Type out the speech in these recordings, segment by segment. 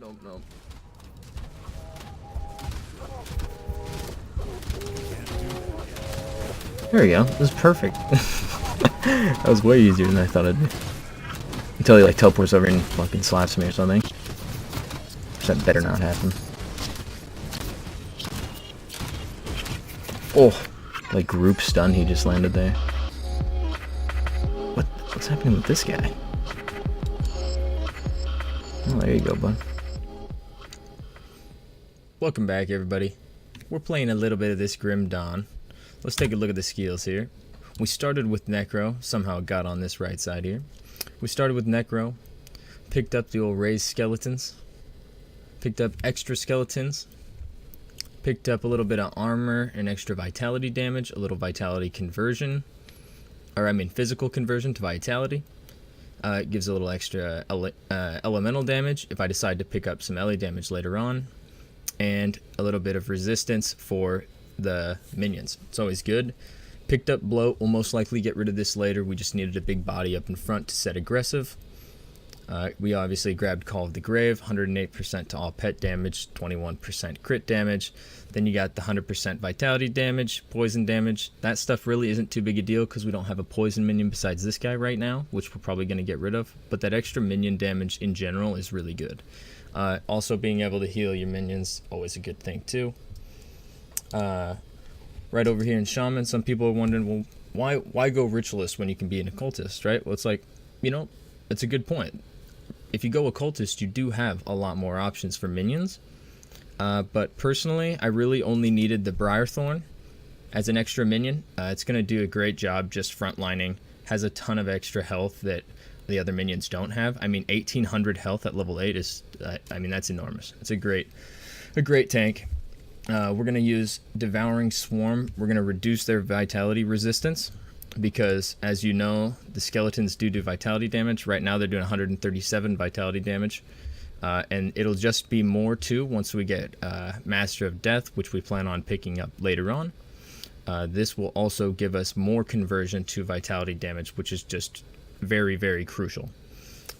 Nope. There we go. This is perfect. That was way easier than I thought it'd be. Until he like teleports over and fucking slaps me or something. Which that better not happen. Oh, like group stun he just landed there. What's happening with this guy? Oh, there you go, bud. Welcome back, everybody. We're playing a little bit of this Grim Dawn. Let's take a look at the skills here. We started with Necro, somehow got on this right side here. We started with Necro, picked up the old raised skeletons, picked up extra skeletons, picked up a little bit of armor and extra vitality damage, a little vitality conversion, or I mean physical conversion to vitality. It gives a little extra elemental damage if I decide to pick up some LE damage later on, and a little bit of resistance for the minions. It's always good. Picked up bloat. We'll most likely get rid of this later. We just needed a big body up in front to set aggressive. We obviously grabbed Call of the Grave, 108% to all pet damage, 21% crit damage. Then you got the 100% vitality damage, poison damage. That stuff really isn't too big a deal because we don't have a poison minion besides this guy right now, which we're probably going to get rid of. But that extra minion damage in general is really good. Also being able to heal your minions, always a good thing too. Right over here in Shaman, some people are wondering, well, why go Ritualist when you can be an Occultist, right? Well, it's like, you know, it's a good point. If you go Occultist, you do have a lot more options for minions. But personally, I really only needed the Briarthorn as an extra minion. It's going to do a great job just frontlining. Has a ton of extra health that the other minions don't have. I mean, 1800 health at level 8 is, I mean, that's enormous. It's a great tank. We're going to use Devouring Swarm. We're going to reduce their vitality resistance because, as you know, the skeletons do vitality damage. Right now they're doing 137 vitality damage. And it'll just be more too once we get Master of Death, which we plan on picking up later on. This will also give us more conversion to vitality damage, which is just very, very crucial.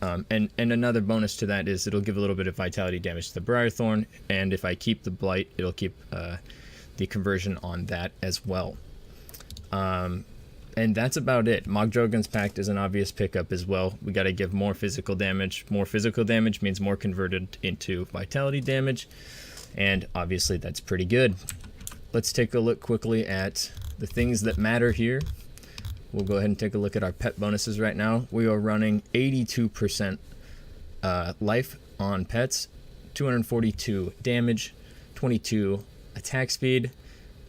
And another bonus to that is it'll give a little bit of vitality damage to the Briarthorn, and if I keep the blight, it'll keep the conversion on that as well. And that's about it. Mogdrogon's Pact is an obvious pickup as well. We got to give more physical damage. More physical damage means more converted into vitality damage, and obviously that's pretty good. Let's take a look quickly at the things that matter here. We'll go ahead and take a look at our pet bonuses right now. We are running 82% life on pets, 242 damage, 22 attack speed,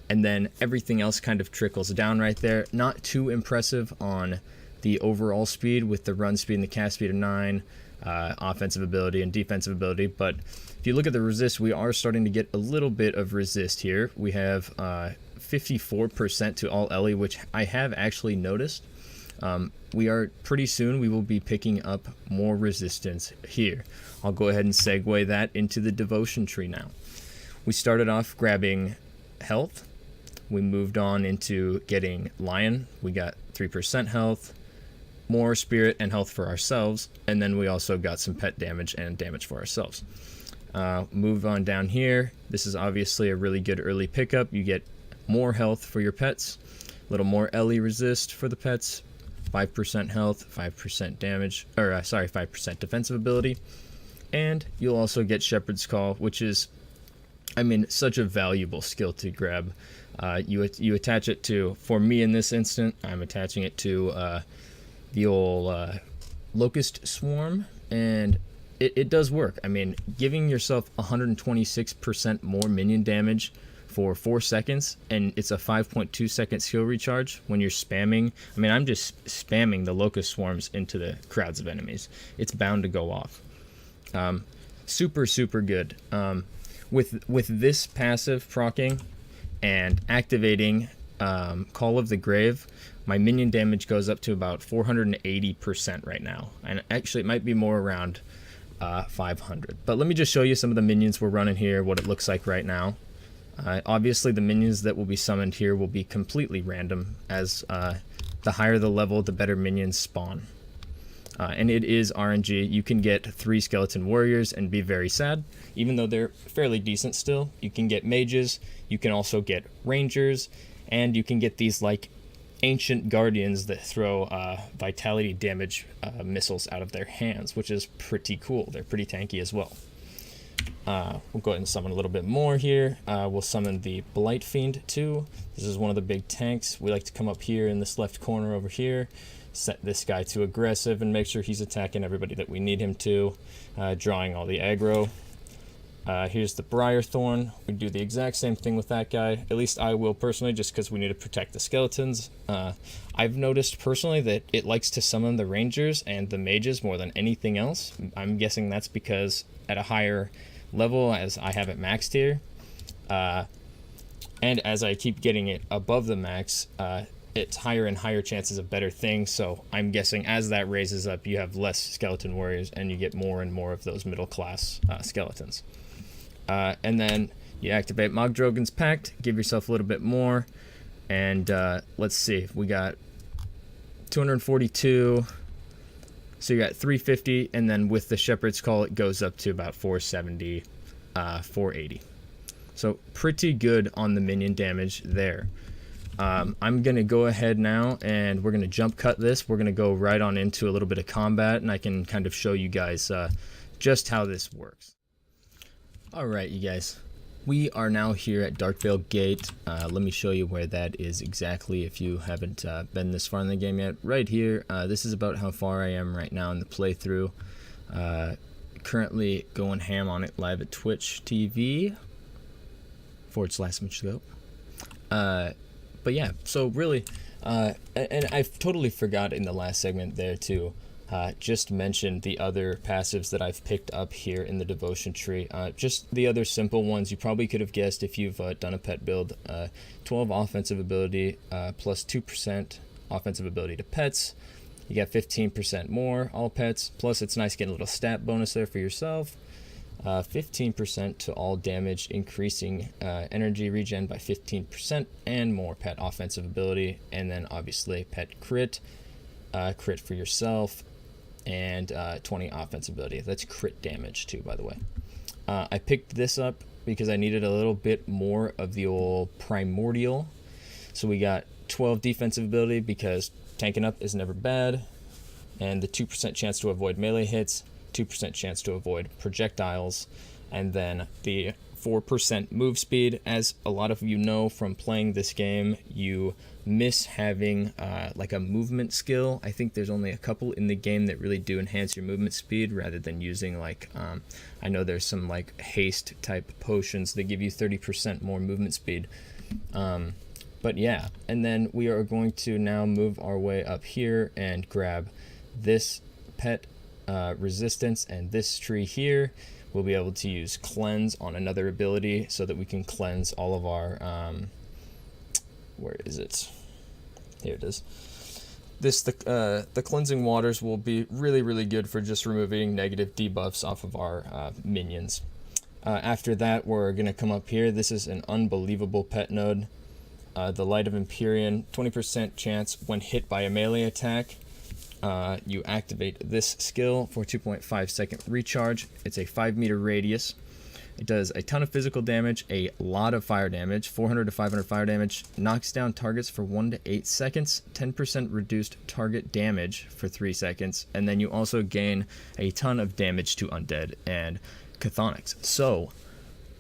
and then everything else kind of trickles down right there. Not too impressive on the overall speed with the run speed and the cast speed of 9, offensive ability and defensive ability, but if you look at the resist, we are starting to get a little bit of resist here. We have 54% to all LE, which I have actually noticed. We are pretty soon we will be picking up more resistance here. I'll go ahead and segue that into the devotion tree now. We started off grabbing health. We moved on into getting lion. We got 3% health, more spirit and health for ourselves, and then we also got some pet damage and damage for ourselves. Move on down here. This is obviously a really good early pickup. You get more health for your pets, a little more LE resist for the pets, 5% health, 5% damage, or 5% defensive ability, and you'll also get Shepherd's Call, which is, I mean, such a valuable skill to grab. You attach it to, for me in this instant, I'm attaching it to the old Locust Swarm, and it does work. I mean, giving yourself 126% more minion damage for 4 seconds, and it's a 5.2 second skill recharge when you're spamming. I mean, I'm just spamming the Locust Swarms into the crowds of enemies. It's bound to go off. Super good. With this passive proccing and activating Call of the Grave, my minion damage goes up to about 480% right now, and actually it might be more around 500. But let me just show you some of the minions we're running here, what it looks like right now. Obviously the minions that will be summoned here will be completely random, as the higher the level, the better minions spawn. And it is RNG. You can get 3 skeleton warriors and be very sad, even though they're fairly decent still. You can get mages, you can also get rangers, and you can get these like ancient guardians that throw vitality damage missiles out of their hands, which is pretty cool. They're pretty tanky as well. We'll go ahead and summon a little bit more here. We'll summon the blight fiend too. This is one of the big tanks. We like to come up here in this left corner over here, set this guy to aggressive and make sure he's attacking everybody that we need him to, drawing all the aggro. Here's the Briarthorn. We do the exact same thing with that guy. At least I will personally, just because we need to protect the skeletons. I've noticed personally that it likes to summon the rangers and the mages more than anything else. I'm guessing that's because at a higher level, as I have it maxed here, and as I keep getting it above the max, it's higher and higher chances of better things. So I'm guessing as that raises up, you have less skeleton warriors and you get more and more of those middle class skeletons. And then you activate Mogdrogen's Pact, give yourself a little bit more, and let's see, we got 242, so you got 350, and then with the Shepherd's Call it goes up to about 470, 480. So pretty good on the minion damage there. I'm going to go ahead now and we're going to jump cut this. We're going to go right on into a little bit of combat, and I can kind of show you guys just how this works. Alright, you guys, we are now here at Darkvale Gate. Let me show you where that is exactly if you haven't been this far in the game yet. Right here, this is about how far I am right now in the playthrough. Currently going ham on it live at Twitch TV /Smitchscope. But yeah, so really, and I've totally forgot in the last segment there to just mention the other passives that I've picked up here in the devotion tree. Just the other simple ones you probably could have guessed if you've done a pet build. 12 offensive ability plus 2% offensive ability to pets. You get 15% more all pets, plus it's nice getting a little stat bonus there for yourself. 15% to all damage, increasing energy regen by 15%, and more pet offensive ability, and then obviously pet crit for yourself, and 20 offensive ability. That's crit damage too, by the way. I picked this up because I needed a little bit more of the old primordial. So we got 12 defensive ability because tanking up is never bad, and the 2% chance to avoid melee hits, 2% chance to avoid projectiles, and then the 4% move speed. As a lot of you know from playing this game, you miss having like a movement skill. I think there's only a couple in the game that really do enhance your movement speed, rather than using like I know there's some like haste type potions that give you 30% more movement speed. But yeah, and then we are going to now move our way up here and grab this pet resistance, and this tree here. We'll be able to use cleanse on another ability so that we can cleanse all of our where is it? Here it is. The cleansing waters will be really good for just removing negative debuffs off of our minions. After that, we're gonna come up here. This is an unbelievable pet node. The Light of Empyrean, 20% chance when hit by a melee attack. You activate this skill for 2.5 second recharge. It's a 5-meter radius. It does a ton of physical damage, a lot of fire damage, 400 to 500 fire damage, knocks down targets for 1 to 8 seconds, 10% reduced target damage for 3 seconds, and then you also gain a ton of damage to undead and chthonics. So,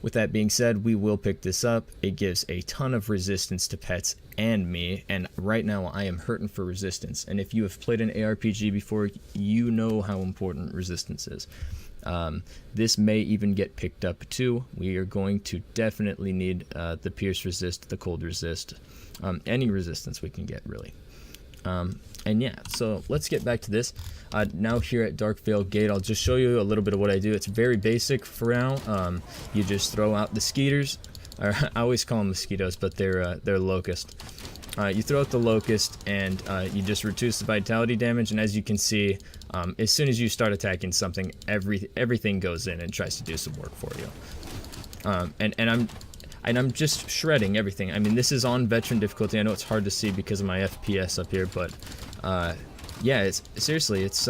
with that being said, we will pick this up. It gives a ton of resistance to pets and me, and right now I am hurting for resistance. And if you have played an ARPG before, you know how important resistance is. This may even get picked up too. We are going to definitely need the pierce resist, the cold resist, any resistance we can get really. And yeah, so let's get back to this. Now here at Darkvale Gate, I'll just show you a little bit of what I do. It's very basic for now. You just throw out the skeeters. I always call them mosquitoes, but they're locust. You throw out the locust, and you just reduce the vitality damage. And as you can see, as soon as you start attacking something, everything goes in and tries to do some work for you. And I'm just shredding everything. I mean, this is on veteran difficulty. I know it's hard to see because of my FPS up here, but yeah, it's seriously, it's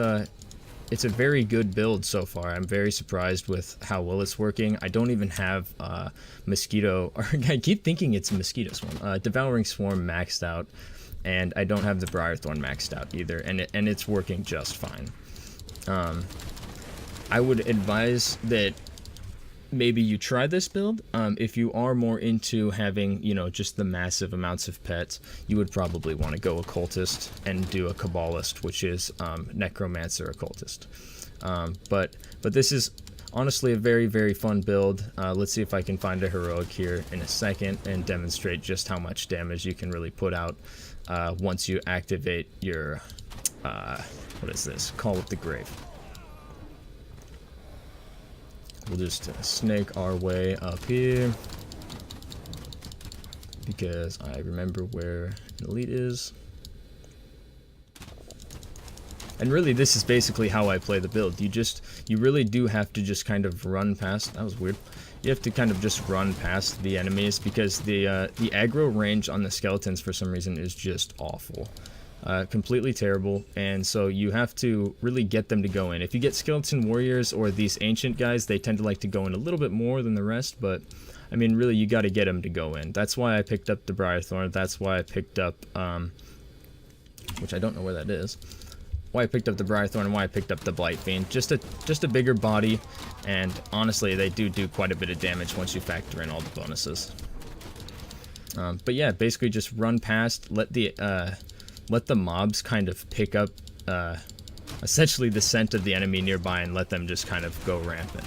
it's a very good build so far. I'm very surprised with how well it's working. I don't even have Mosquito, or I keep thinking it's Mosquito Swarm, Devouring Swarm maxed out, and I don't have the Briarthorn maxed out either, and it's working just fine. I would advise that maybe you try this build. If you are more into having, you know, just the massive amounts of pets, you would probably want to go Occultist and do a Kabbalist, which is Necromancer Occultist. But this is honestly a very, very fun build. Let's see if I can find a heroic here in a second and demonstrate just how much damage you can really put out once you activate your, what is this? Call of the Grave. We'll just snake our way up here, because I remember where an elite is. And really, this is basically how I play the build. You really do have to just kind of run past. That was weird. You have to kind of just run past the enemies, because the aggro range on the skeletons for some reason is just awful. Completely terrible, and so you have to really get them to go in. If you get skeleton warriors or these ancient guys, they tend to like to go in a little bit more than the rest, but I mean, really, you got to get them to go in. That's why I picked up the Briarthorn. That's why I picked up, which I don't know where that is. Why I picked up the Briarthorn and why I picked up the Blight Fiend. Just a bigger body, and honestly, they do quite a bit of damage once you factor in all the bonuses. But yeah, basically just run past, let the mobs kind of pick up essentially the scent of the enemy nearby, and let them just kind of go rampant.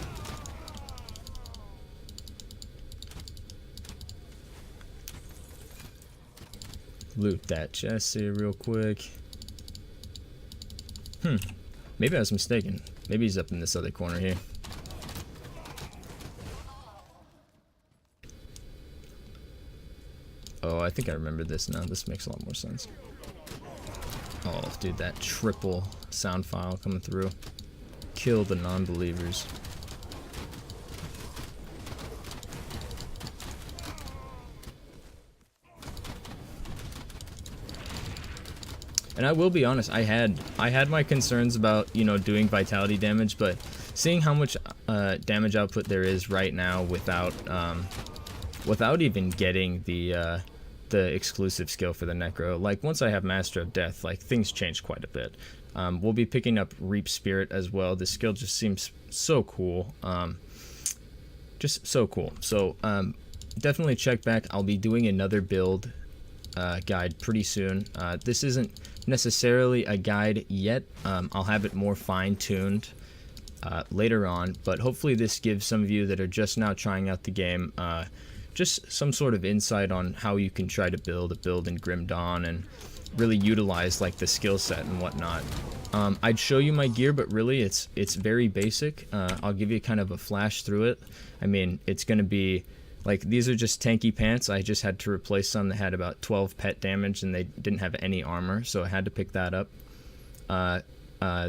Loot that chest here real quick. Maybe I was mistaken. Maybe he's up in this other corner here. Oh, I think I remember this now. This makes a lot more sense. Oh, dude, that triple sound file coming through. Kill the non-believers. And I will be honest, I had my concerns about, you know, doing vitality damage, but seeing how much damage output there is right now without even getting the exclusive skill for the Necro, like once I have Master of Death, like things change quite a bit. We'll be picking up Reap Spirit as well. This skill just seems so cool. Just so cool. So definitely check back. I'll be doing another build guide pretty soon. This isn't necessarily a guide yet. I'll have it more fine-tuned later on, but hopefully this gives some of you that are just now trying out the game just some sort of insight on how you can try to build a build in Grim Dawn and really utilize like the skill set and whatnot. I'd show you my gear, but really it's very basic. I'll give you kind of a flash through it. I mean, it's going to be like, these are just tanky pants. I just had to replace some that had about 12 pet damage and they didn't have any armor, so I had to pick that up.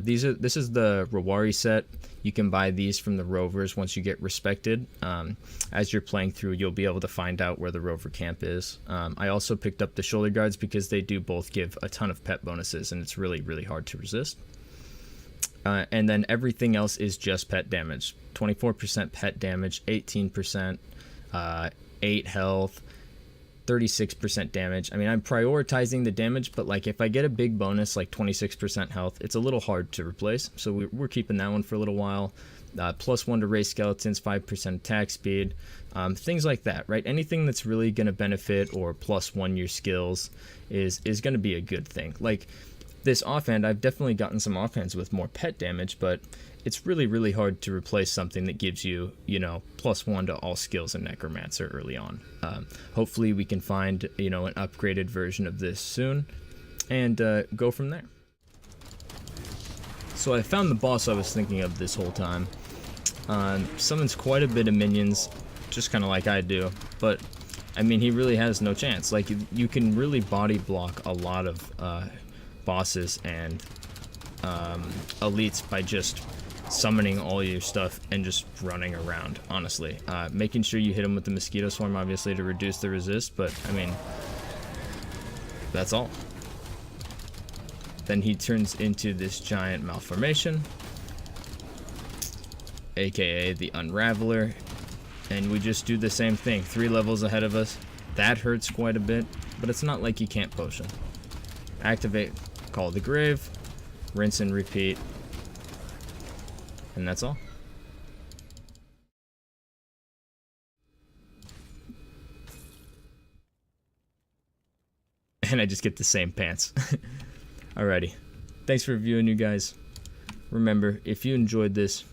This is the Rawari set. You can buy these from the rovers once you get respected. As you're playing through, you'll be able to find out where the rover camp is. I also picked up the shoulder guards because they do both give a ton of pet bonuses, and it's really, really hard to resist. And then everything else is just pet damage. 24% pet damage, 18%, 8 health, 36% damage. I mean, I'm prioritizing the damage, but like if I get a big bonus like 26% health, it's a little hard to replace, so we're keeping that one for a little while. +1 to raise skeletons, 5% attack speed, things like that, right? Anything that's really going to benefit or +1 your skills is going to be a good thing. Like this offhand, I've definitely gotten some offhands with more pet damage, but it's really, really hard to replace something that gives you, you know, +1 to all skills in Necromancer early on. Hopefully we can find, you know, an upgraded version of this soon and go from there. So I found the boss I was thinking of this whole time. Summons quite a bit of minions, just kind of like I do, but I mean, he really has no chance. Like, you can really body block a lot of bosses and elites by just summoning all your stuff and just running around, honestly. Making sure you hit him with the Mosquito Swarm, obviously, to reduce the resist, but I mean, that's all. Then he turns into this giant malformation, aka the Unraveler, and we just do the same thing, 3 levels ahead of us. That hurts quite a bit, but it's not like you can't potion. Activate Call of the Grave, rinse and repeat, and that's all. And I just get the same pants. Alrighty, thanks for viewing, you guys. Remember, if you enjoyed this,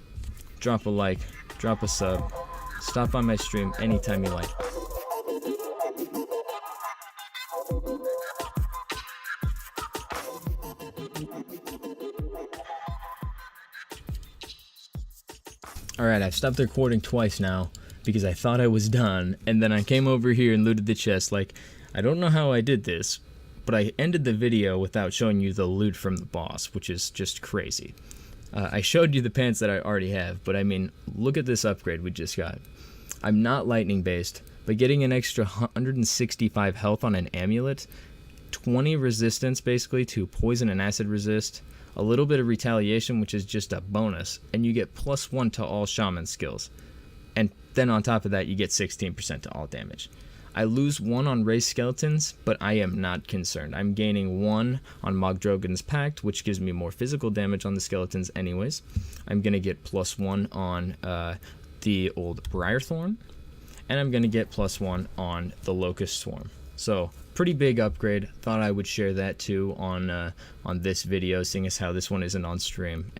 drop a like, drop a sub, stop by my stream anytime you like. Alright, I've stopped recording twice now because I thought I was done, and then I came over here and looted the chest. Like, I don't know how I did this, but I ended the video without showing you the loot from the boss, which is just crazy. I showed you the pants that I already have, but I mean, look at this upgrade we just got. I'm not lightning based, but getting an extra 165 health on an amulet, 20 resistance basically to poison and acid resist, a little bit of retaliation, which is just a bonus, and you get +1 to all shaman skills. And then on top of that, you get 16% to all damage. I lose 1 on raised skeletons, but I am not concerned. I'm gaining 1 on Mogdrogen's Pact, which gives me more physical damage on the skeletons anyways. I'm going to get +1 on the old Briarthorn, and I'm going to get +1 on the Locust Swarm. So, pretty big upgrade. Thought I would share that too on this video, seeing as how this one isn't on stream.